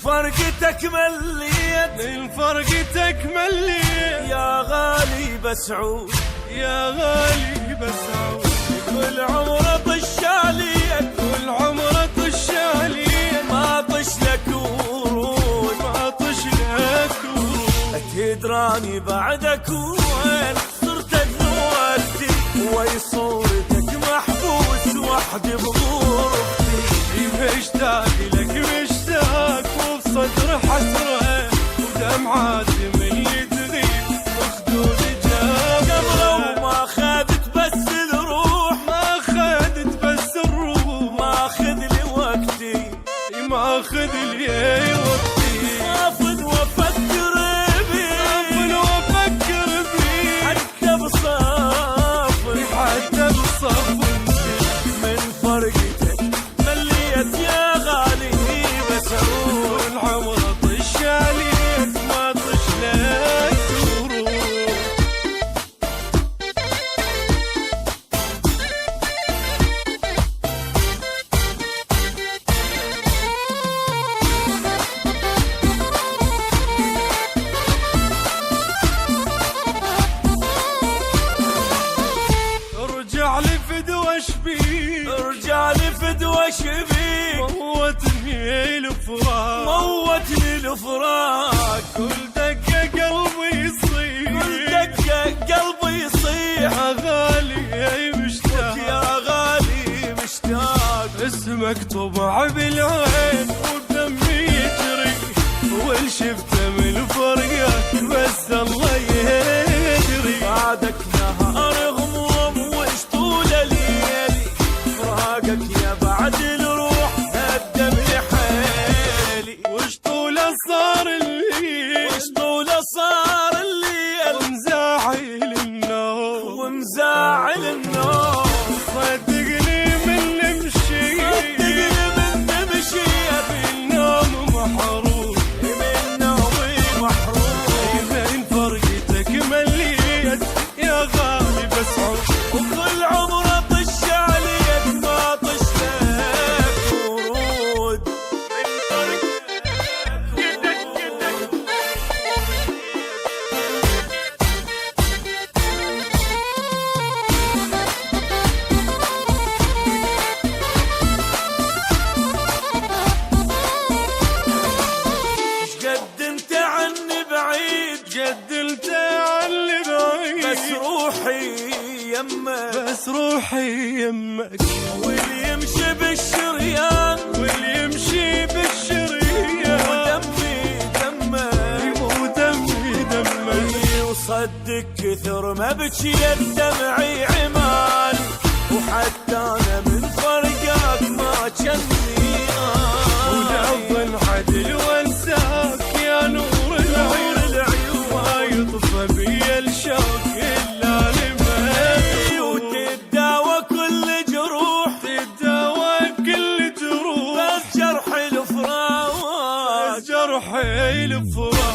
فرقتك مليت من فرقتك مليت يا غالي بسعود يا غالي بسعود. كل عمره طش عليك كل عمره طش عليك ما طش لك ورود ما طش لك ورود. تدراني بعدك وين صرت بوقتي وي صورتك محبوس وحدي بغرفتي. مشتاق لك مشتاق وبصدر حسرة ودمعات من اللي تغيب وخدود جاب. قبل ما خذت بس الروح ما خذت بس الروح ما خذ لي وقتي ما خذ لي وقتي. صافن وافكر صافن وافكر بي حتى بصافن حتى بصفن من فرقتك مليت يا غالي بسعود. كل عمره طش عليك ما طش لك ورود. ارجع لي فدوى شبيك ارجع لي فدوى شبيك موتني الفراق موتني الفراق. كل دقة قلبي يصيح كل دقة قلبي يصيح يا غالي مشتاق يا غالي مشتاق. اسمك طبع بالعين ودمي يجري وال شفته من فرقك بس الله يدري. بعدك نهار غموم وش طول ليالي فراقك يا بعد الروح هدم لي حيلي. وش طول صار الليل وش طول صار الليل ومزاعل النوم ومزاعل النوم. صدقني من نمشي صدقني من نمشي النوم محروم من نومي محروم. من فرقتك مليت يا غالي بسعود. وكل عمره طش عليك ما طش لك ورود. من فرقتك قد انت عني بعيد جد انت عني بعيد بس روحي يمك بس روحي يمك واللي يمشي بالشريان واللي يمشي بالشريان ودمي دمك ودمي دمك. وصدق كثر ما بكيت دمعي عماني وحتى انا من فرقك ما جني ولو العدل وانساك يا نور العيون ما يطفى بي الشوق الا لمك. وتداوى كل جروح تداوى كل جروح بس جرح الفراق جرح الفراق.